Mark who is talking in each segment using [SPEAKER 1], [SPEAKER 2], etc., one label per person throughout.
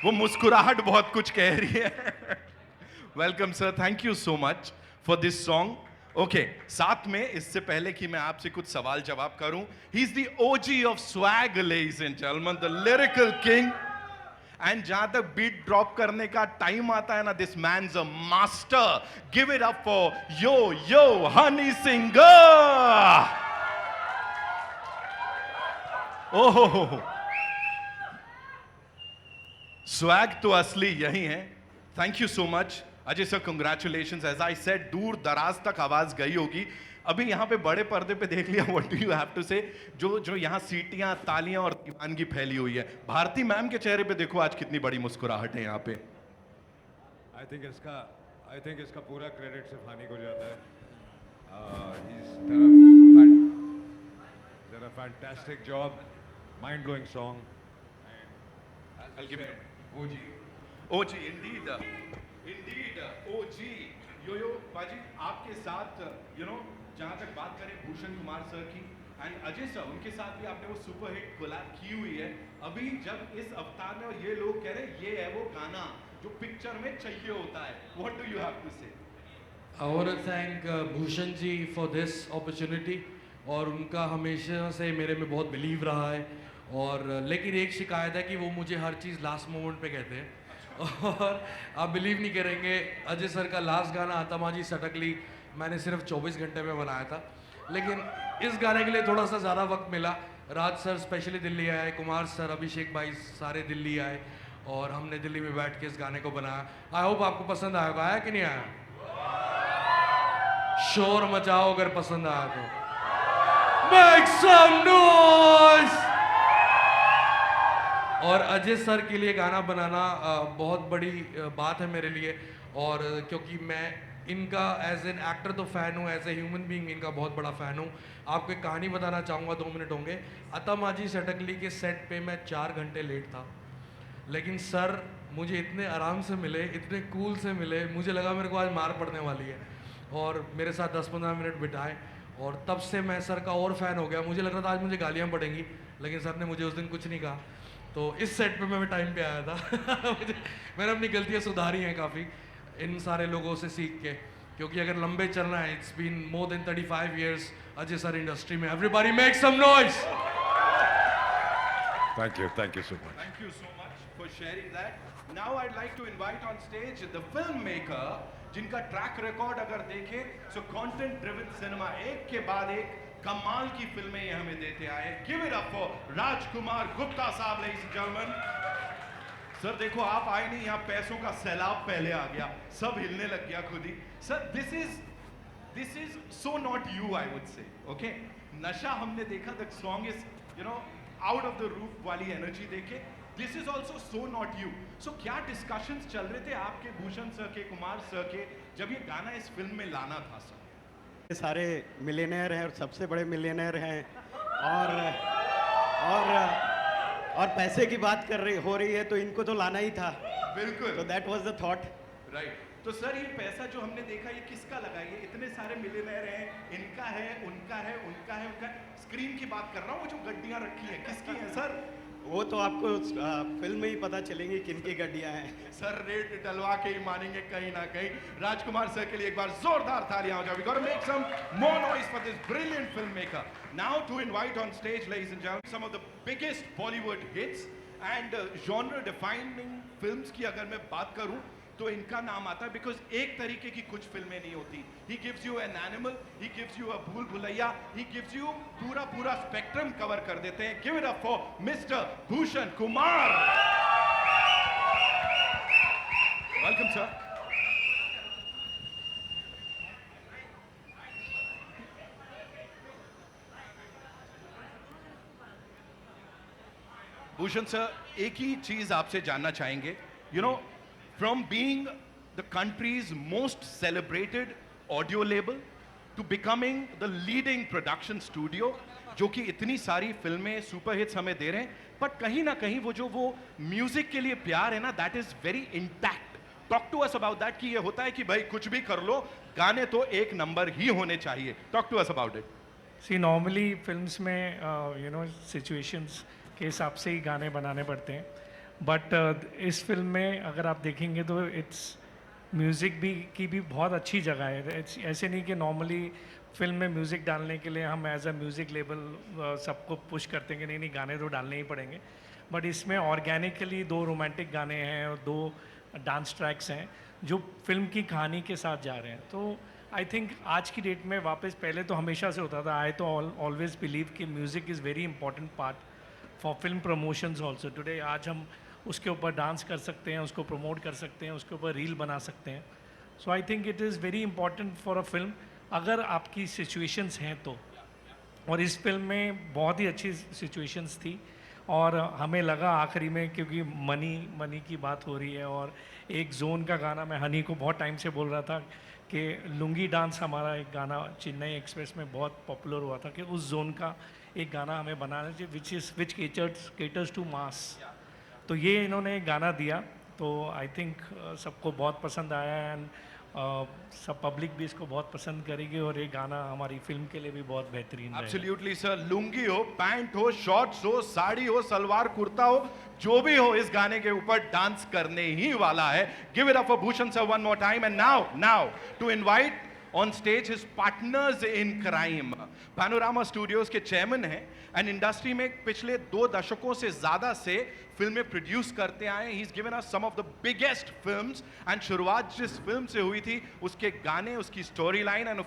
[SPEAKER 1] वो मुस्कुराहट बहुत कुछ कह रही है। Welcome sir, thank you so much for this song. Okay, साथ में इससे पहले कि मैं आपसे कुछ सवाल जवाब करूं, he is the OG of swag ladies and gentleman, the lyrical king. And जहां तक बीट ड्रॉप करने का टाइम आता है ना, this man is a master. Give it up for Yo Yo Honey singer. ओहो, स्वैग तो असली यही है। Thank you so much Ajay sir, congratulations. As I said, दूर दराज तक आवाज गई होगी। अभी यहाँ पे बड़े पर्दे पे देख लिया, what do you have to say? जो जो यहाँ सीटियां, तालियां और दीवानगी फैली हुई है। भारती मैम के चेहरे पे देखो आज कितनी बड़ी मुस्कुराहट है यहाँ पे।
[SPEAKER 2] आई थिंक इसका पूरा क्रेडिट सिर्फ हानि को जाता है। He's done a fantastic job, mind blowing song.
[SPEAKER 1] I'll give it OG. OG, indeed. Indeed, OG. यो बाजी, आपके साथ जहां तक बात करें भूषण कुमार सर की एंड अजय सर, उनके साथ भी आपने वो सुपर हिट कोलैब की हुई है। अभी जब इस अवतार में, और ये लोग कह रहे हैं ये है वो गाना जो पिक्चर में चाहिए होता है, what do you have to say?
[SPEAKER 3] I want to thank Bhushan ji for this opportunity, और उनका हमेशा से मेरे में बहुत बिलीव रहा है। और लेकिन एक शिकायत है कि वो मुझे हर चीज़ लास्ट मोमेंट पे कहते हैं। और आप बिलीव नहीं करेंगे, अजय सर का लास्ट गाना आतमाजी सटकली मैंने सिर्फ 24 घंटे में बनाया था, लेकिन इस गाने के लिए थोड़ा सा ज़्यादा वक्त मिला। राज सर स्पेशली दिल्ली आए, कुमार सर, अभिषेक भाई सारे दिल्ली आए, और हमने दिल्ली में बैठ के इस गाने को बनाया। आई होप आपको पसंद आएगा। आया कि नहीं आया? शोर मचाओ अगर पसंद आया तो। Make some noise! और अजय सर के लिए गाना बनाना बहुत बड़ी बात है मेरे लिए, और क्योंकि मैं इनका एज एन एक्टर तो फ़ैन हूँ, एज ए ह्यूमन बीइंग इनका बहुत बड़ा फ़ैन हूँ। आपको एक कहानी बताना चाहूँगा, 2 मिनट होंगे। अतमाजी सटकली के सेट पे मैं 4 घंटे लेट था, लेकिन सर मुझे इतने आराम से मिले, इतने कूल से मिले, मुझे लगा मेरे को आज मार पड़ने वाली है, और मेरे साथ 10-15 मिनट बिताए, और तब से मैं सर का और फ़ैन हो गया। मुझे लग रहा था आज मुझे गालियाँ पड़ेंगी, लेकिन सर ने मुझे उस दिन कुछ नहीं कहा। तो इस सेट पे मैं टाइम पे आया था। मैंने अपनी गलतियाँ सुधारी हैं काफ़ी इन सारे लोगों से सीख के, क्योंकि अगर लंबे चलना है, it's been more than 35 years Ajay sir industry में। Everybody make some noise.
[SPEAKER 2] Thank you so much.
[SPEAKER 1] Thank you so much for sharing that. Now I'd like to invite on stage the filmmaker, जिनका track record अगर देखें, so content driven cinema, एक के बाद एक कमाल की फिल्में ये हमें देते आए। Give it up for Rajkumar Gupta साहब, ladies and gentlemen. सर देखो, आप आए नहीं, यहाँ पैसों का सैलाब पहले आ गया, सब हिलने लग गया खुद ही। Sir this is so not you, I would say. Okay, नशा हमने देखा, the song is out of the roof वाली एनर्जी देखे। This is also so not you. सो क्या डिस्कशंस चल रहे थे आपके, भूषण सर के, कुमार सर के, जब ये गाना इस फिल्म में लाना था सर?
[SPEAKER 4] ये सारे मिलियनेयर हैं और सबसे बड़े मिलियनेयर हैं, और और पैसे की बात हो रही है, तो इनको तो लाना ही था।
[SPEAKER 1] बिल्कुल,
[SPEAKER 4] तो that was the thought.
[SPEAKER 1] Right. तो सर ये पैसा जो हमने देखा, ये किसका लगा? ये इतने सारे मिलियनेयर हैं, इनका है, उनका है, उनका है, उनका है। स्क्रीन की बात कर रहा हूँ, वो जो गड्डियाँ रखी हैं किसकी हैं सर?
[SPEAKER 4] वो तो आपको फिल्म में ही पता चलेंगी किनकी गड्डियाँ हैं।
[SPEAKER 1] सर रेट डलवा के ही मानेंगे कहीं ना कहीं। राजकुमार सर के लिए एक बार जोरदार तालियां हो जाए। We gotta make some more noise for this brilliant filmmaker. Now to invite on stage, ladies and gentlemen, some of the biggest Bollywood hits and genre defining films की अगर मैं बात करूं तो इनका नाम आता है, बिकॉज एक तरीके की कुछ फिल्में नहीं होती। He gives you an animal, he gives you अ भूल भुलैया, ही गिव्स यू पूरा स्पेक्ट्रम कवर कर देते हैं। Give it up for mister Bhushan Kumar. Welcome sir. Bhushan sir, एक ही चीज आपसे जानना चाहेंगे। From being the country's most celebrated audio label to becoming the leading production studio, जो कि इतनी सारी फिल्में सुपर हिट्स हमें दे रहे हैं, बट कहीं ना कहीं वो म्यूजिक के लिए प्यार है ना, that is very intact. Talk to us about that, कि ये होता है कि भाई कुछ भी कर लो, गाने तो एक नंबर ही होने चाहिए। Talk to us about it.
[SPEAKER 5] See normally films में सिचुएशंस के हिसाब से ही गाने बनाने पड़ते हैं, बट इस फिल्म में अगर आप देखेंगे तो इट्स म्यूज़िक भी की भी बहुत अच्छी जगह है। ऐसे नहीं कि नॉर्मली फिल्म में म्यूज़िक डालने के लिए हम एज अ म्यूज़िक लेबल सबको पुश करते हैं कि नहीं नहीं गाने तो डालने ही पड़ेंगे, बट इसमें ऑर्गेनिकली 2 रोमांटिक गाने हैं और 2 डांस ट्रैक्स हैं जो फिल्म की कहानी के साथ जा रहे हैं। तो आई थिंक आज की डेट में वापस, पहले तो हमेशा से होता था, आई तो ऑलवेज बिलीव कि music is very important part for film promotions also today. आज हम उसके ऊपर डांस कर सकते हैं, उसको प्रमोट कर सकते हैं, उसके ऊपर रील बना सकते हैं। So I think it is very important for a film अगर आपकी सिचुएशंस हैं तो। और इस फिल्म में बहुत ही अच्छी सिचुएशंस थी और हमें लगा आखिरी में, क्योंकि मनी की बात हो रही है और एक जोन का गाना, मैं हनी को बहुत टाइम से बोल रहा था कि लुंगी डांस हमारा एक गाना चेन्नई एक्सप्रेस में बहुत पॉपुलर हुआ था कि उस जोन का एक गाना हमें बनाना चाहिए विच केटर्स टू मास। तो ये इन्होंने एक गाना दिया, तो आई थिंक सबको बहुत पसंद आया एंड सब पब्लिक भी इसको बहुत पसंद करेगी और ये गाना हमारी फिल्म के लिए भी बहुत बेहतरीन रहेगा।
[SPEAKER 1] एब्सोल्युटली सर, लुंगी हो, पैंट हो, शॉर्ट्स हो, साड़ी हो, सलवार कुर्ता हो, जो भी हो, इस गाने के ऊपर डांस करने ही वाला है। Give it up for Bhushan sir one more time and now to invite on stage his partners in crime. Panorama Studios के चेयरमैन हैं एंड इंडस्ट्री में पिछले 2 दशकों से ज्यादा से फिल्में प्रोड्यूस करते आए हैं। He's given us some of the biggest films and शुरुआत जिस फिल्म से हुई थी, उसके गाने, उसकी स्टोरी लाइन एंड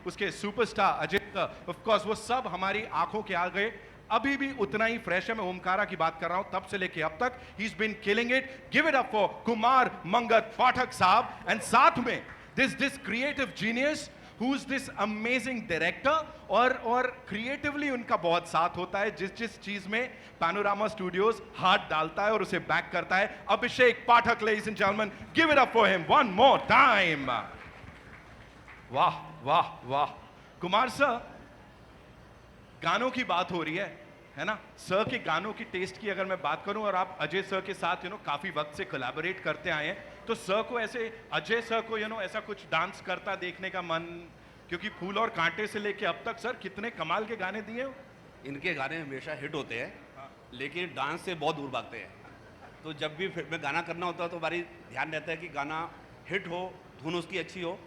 [SPEAKER 1] उसके सुपरस्टार अजय, ऑफ कोर्स वो सब हमारी आंखों के आगे अभी भी उतना ही फ्रेश है। मैं ओमकारा की बात कर रहा हूं, तब से लेके अब तक he is been killing it. Give it up for Kumar Mangat Pathak साहब एंड साथ में this creative genius who's this amazing director और creatively उनका बहुत साथ होता है जिस चीज में पैनोरामा स्टूडियोज हाथ डालता है और उसे बैक करता है। अभिषेक पाठक, ladies and gentlemen, give it up for him one more time. वाह वाह वाह। कुमार सर, गानों की बात हो रही है ना? सर के गानों की टेस्ट की अगर मैं बात करूं, और आप अजय सर के साथ काफी वक्त से कोलैबोरेट करते आए हैं, तो सर को ऐसे, अजय सर को ऐसा कुछ डांस करता देखने का मन, क्योंकि फूल और कांटे से लेके अब तक सर कितने कमाल के गाने दिए हो।
[SPEAKER 6] इनके गाने हमेशा हिट होते हैं लेकिन डांस से बहुत दूर भागते हैं। तो जब भी फिल्म में गाना करना होता है तो हमारी ध्यान रहता है कि गाना हिट हो, धुन उसकी अच्छी हो,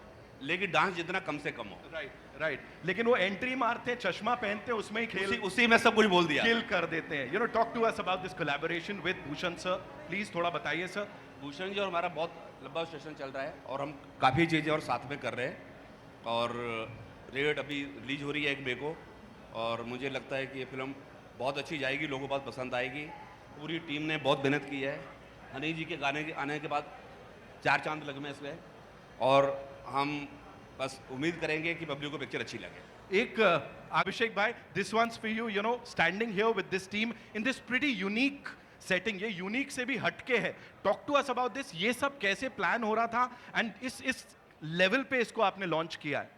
[SPEAKER 6] लेकिन डांस जितना कम से कम हो।
[SPEAKER 1] राइट। लेकिन वो एंट्री मारते हैं, चश्मा पहनते हैं, उसमें ही खेल,
[SPEAKER 6] उसी में सब कुछ बोल दिया,
[SPEAKER 1] किल कर देते हैं। Talk to us about this collaboration with Bhushan sir, please थोड़ा बताइए सर।
[SPEAKER 6] भूषण जी और हमारा बहुत लंबा सेशन चल रहा है और हम काफ़ी चीज़ें और साथ में कर रहे हैं और रेड अभी रिलीज हो रही है 1 मई को और मुझे लगता है कि ये फिल्म बहुत अच्छी जाएगी, लोगों को बहुत पसंद आएगी। पूरी टीम ने बहुत मेहनत की है। हनी जी के गाने के आने के बाद 4 चांद लगे में इसमें और हम बस उम्मीद करेंगे कि पब्लिक को पिक्चर अच्छी लगे।
[SPEAKER 1] एक अभिषेक भाई, this one's for you, standing here with this team in this pretty unique setting, ये यूनिक से भी हटके है। Talk to us about this, ये सब कैसे प्लान हो रहा था एंड इस लेवल पे इसको आपने लॉन्च किया है?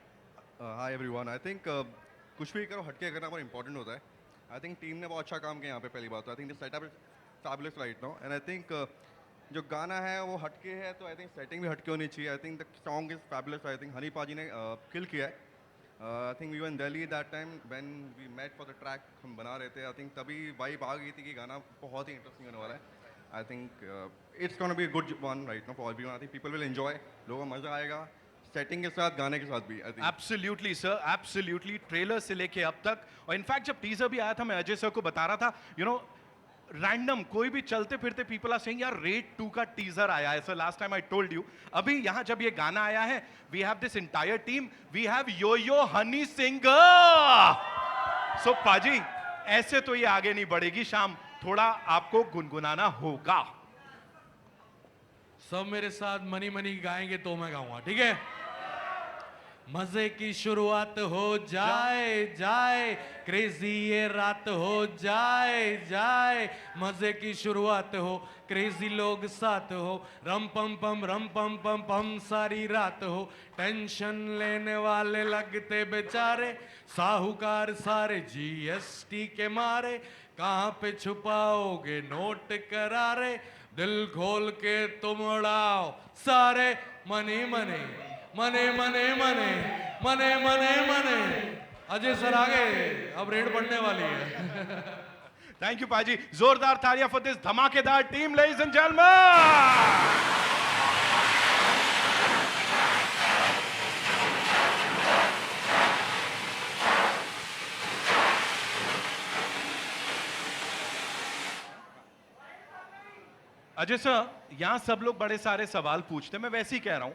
[SPEAKER 7] हाय एवरीवन, आई थिंक कुछ भी करो हटके करना बहुत इंपॉर्टेंट होता है। आई थिंक टीम ने बहुत अच्छा काम किया यहाँ पे, पहली बात तो आई think the setup is fabulous right now and I think जो गाना है वो हटके है तो आई थिंक सेटिंग भी हटके होनी चाहिए। I think the song is fabulous. I think Honey पाजी ने किल किया है। I think we were in Delhi that time when we met for the track, हम बना रहे थे। आई थिंक तभी वाइब आ गई थी कि गाना बहुत ही इंटरेस्टिंग होने वाला है। I think it's gonna be a good one right now for everyone. I think people will enjoy, लोगों को मजा आएगा सेटिंग के साथ, गाने के साथ भी। I think
[SPEAKER 1] absolutely sir, absolutely. Trailer से लेके अब तक, और इनफैक्ट जब टीजर भी आया था, मैं अजय सर को बता रहा था, रैंडम कोई भी चलते फिरते पीपल आर सेइंग यार रेड 2 का टीजर आया है। Sir last time I told you, अभी यहां जब ये गाना आया है, we have this entire team, we have Yo Honey singer. So पाजी, ऐसे तो ये आगे नहीं बढ़ेगी शाम, थोड़ा आपको गुनगुनाना होगा।
[SPEAKER 3] सब मेरे साथ मनी मनी गाएंगे तो मैं गाऊंगा, ठीक है? मजे की शुरुआत हो जाए क्रेजी ये रात हो जाए मजे की शुरुआत हो, क्रेजी लोग साथ हो, रम पम पम सारी रात हो, टेंशन लेने वाले लगते बेचारे, साहूकार सारे जीएसटी के मारे, कहाँ पे छुपाओगे नोट करारे, दिल खोल के तुम उड़ाओ सारे मनी मनी मने मने मने मने मने मने। अजय सर आ गए, अब रेड पड़ने वाली है।
[SPEAKER 1] थैंक यू पाजी, जोरदार तालियां फॉर दिस धमाकेदार team, ladies and gentleman. Ajay sir, यहाँ सब लोग बड़े सारे सवाल पूछते हैं, मैं वैसे ही कह रहा हूँ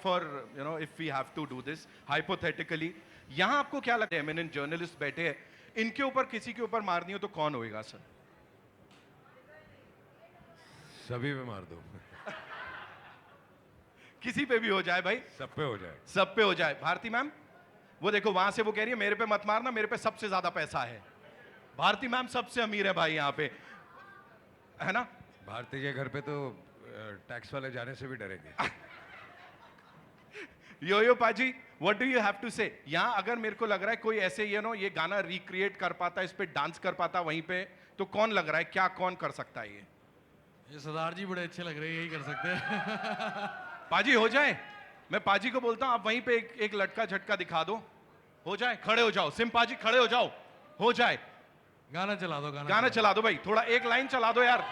[SPEAKER 1] for you know if we have to do this hypothetically, यहाँ आपको क्या लगता है, एमिनेंट जर्नलिस्ट बैठे हैं, इनके ऊपर किसी के ऊपर मारनी हो तो कौन होएगा सर?
[SPEAKER 2] सभी पे मार दो।
[SPEAKER 1] किसी पे भी हो जाए भाई,
[SPEAKER 2] सब पे हो जाए,
[SPEAKER 1] सब पे हो जाए। भारती मैम, वो देखो वहां से वो कह रही है मेरे पे मत मारना, मेरे पे सबसे ज्यादा पैसा है। भारती मैम सबसे अमीर है भाई यहाँ पे, है ना?
[SPEAKER 2] भारती के घर पे तो टैक्स वाले जाने से भी डरेंगे।
[SPEAKER 1] यो पाजी, what do you have to say? यहाँ अगर मेरे को लग रहा है कोई ऐसे ये गाना रिक्रिएट कर पाता, इस पे डांस कर पाता वहीं पे, तो कौन लग रहा है, क्या कौन कर सकता है?
[SPEAKER 3] ये सरदार जी बड़े अच्छे लग रहे हैं, यही कर सकते हैं।
[SPEAKER 1] पाजी हो जाए, मैं पाजी को बोलता हूँ आप वहीं पे एक लटका झटका दिखा दो, हो जाए, खड़े हो जाओ, सिम पाजी खड़े हो जाओ, हो जाए।
[SPEAKER 3] गाना चला दो,
[SPEAKER 1] गाना चला दो भाई, थोड़ा एक लाइन चला दो यार,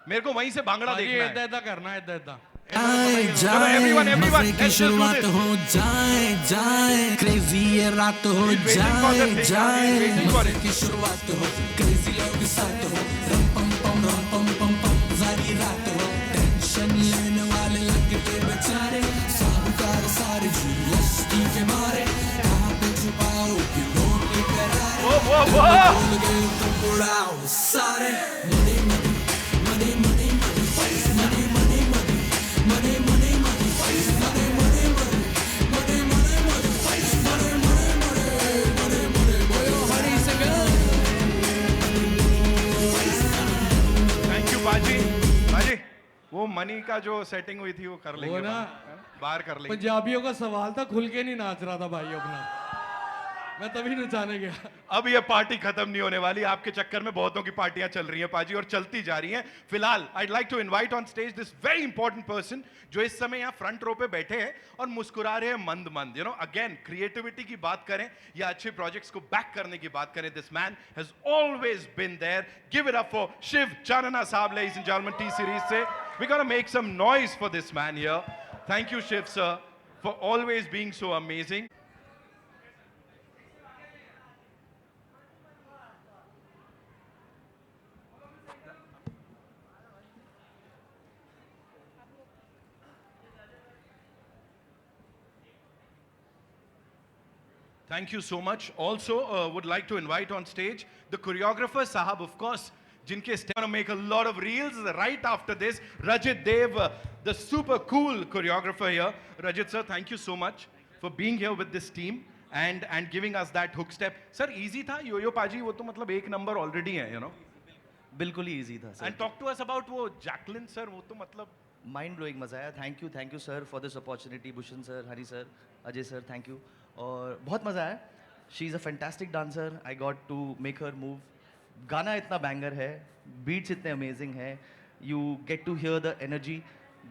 [SPEAKER 1] मेरे को वहीं से भांगड़ा देखना है।
[SPEAKER 3] ऐदा करना है, ऐदा
[SPEAKER 8] आए जाए मजे की शुरुआत हो जाए जाए क्रेजी ये रात हो जाए जाए मजे की शुरुआत हो क्रेजी लोग साथ हो रम पम पम सारी रात हो टेंशन लेने वाले लगते बेचारे साहूकार सारे जीएसटी के मारे कहाँ पे छुपाओ कि नोट करारे बोल गए तो बुढ़ाओ सारे money money money money money पैसे money money money money money money पैसे money money money money money money पैसे money money money money money बोलो हरी सिंगर।
[SPEAKER 1] थैंक यू बाजी। बाजी वो मनी का जो सेटिंग हुई थी वो कर लेंगे,
[SPEAKER 3] वो ना
[SPEAKER 1] बाहर कर लेंगे।
[SPEAKER 3] पंजाबियों का सवाल था, खुल के नहीं नाच रहा था भाई अपना, मैं तभी नचाने गया।
[SPEAKER 1] अब ये पार्टी खत्म नहीं होने वाली, आपके चक्कर में बहुतों की पार्टियां चल रही हैं पाजी, और चलती जा रही हैं। फिलहाल I'd like to invite on stage this very important person जो इस समय यहाँ फ्रंट रो पे बैठे हैं और मुस्कुरा रहे हैं मंद मंद। यू नो अगेन क्रिएटिविटी की बात करें या अच्छे प्रोजेक्ट्स को बैक करने की बात करें, this man has always been there. Give it up for Shiv Channa साहब, ladies and gentleman, T Series से। We gonna make some noise for this man here. Thank you Shiv sir for always being so amazing. Thank you so much. Also, would like to invite on stage the choreographer Sahab, of course, जिनके gonna make a lot of reels right after this. Rajit Dev, the super cool choreographer here. Rajit sir, thank you so much for being here with this team and giving us that hook step. Sir, easy था यो पाजी, वो तो मतलब एक number already है, you know.
[SPEAKER 9] बिल्कुल ही easy था sir.
[SPEAKER 1] And talk to us about वो Jacqueline sir, वो तो मतलब
[SPEAKER 9] माइंड ब्लोइंग मजा आया। Thank you sir for this opportunity. Bhushan sir, Hari sir, Ajay sir, thank you, और बहुत मज़ा आया। She is a fantastic dancer, I got to make her move. गाना इतना बैंगर है, बीट्स इतने अमेजिंग है, you get to hear the energy.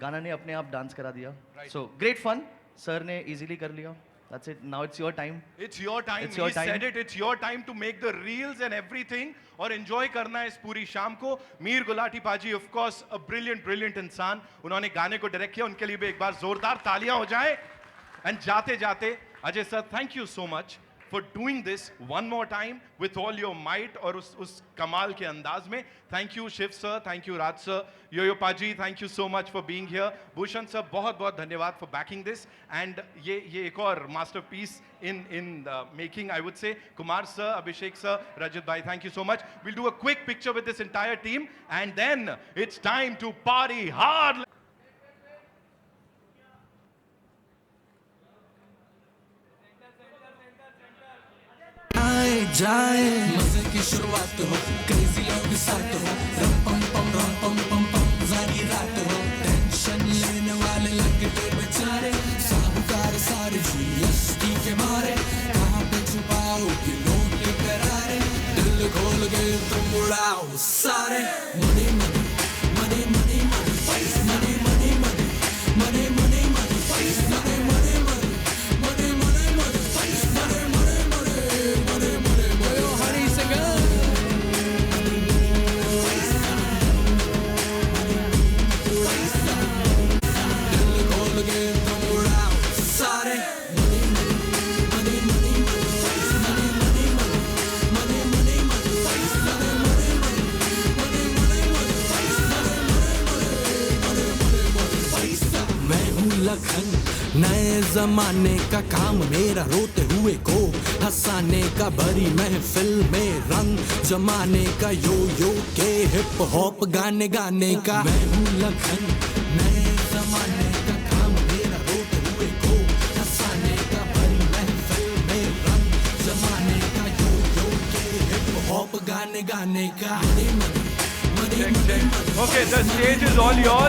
[SPEAKER 9] गाना ने अपने आप डांस करा दिया, सो ग्रेट फन। सर ने इजीली कर लिया। That's it. Now it's your time.
[SPEAKER 1] It's your time.
[SPEAKER 9] It's your
[SPEAKER 1] He
[SPEAKER 9] time.
[SPEAKER 1] said it. It's your time to make the reels and everything और enjoy करना है इस पूरी शाम को। मीर गुलाटी पाजी, of course, a brilliant इंसान। उन्होंने गाने को डायरेक्ट किया, उनके लिए भी एक बार जोरदार तालियां हो जाए। And जाते जाते Ajay sir, thank you so much for doing this one more time with all your might और उस कमाल के अंदाज में। Thank you Shiv sir, thank you Raj sir, Yo पाजी, thank you so much for being here। Bhushan sir, बहुत बहुत धन्यवाद for backing this। and ये एक और masterpiece in the making, I would say। Kumar sir, Abhishek sir, Rajat भाई, thank you so much। We'll do a quick picture with this entire team and then it's time to party hard।
[SPEAKER 8] आए जाए मजे की शुरुआत हो क्रेजी लोग साथ हो रम पम पम सारी रात हो टेंशन लेने वाले लगते बेचारे साहूकार सारे जीएसटी के मारे कहाँ पे छुपाओ कि नोट करारे दिल खोल के तुम उड़ाओ सारे money money money money money पैसे money money money money money money पैसे money money money money money money पैसे money money money money money बोलो हरी सिंगर। जमाने का काम मेरा रोते हुए को हंसाने का, भरी महफिल में रंग जमाने का, यो यो के हिप हॉप गाने गाने का। मैं हूँ लखन, नए जमाने का काम मेरा रोते हुए को हंसाने का, भरी महफिल में रंग जमाने का, यो यो के हिप हॉप गाने गाने का।
[SPEAKER 1] Okay, the stage is all yours.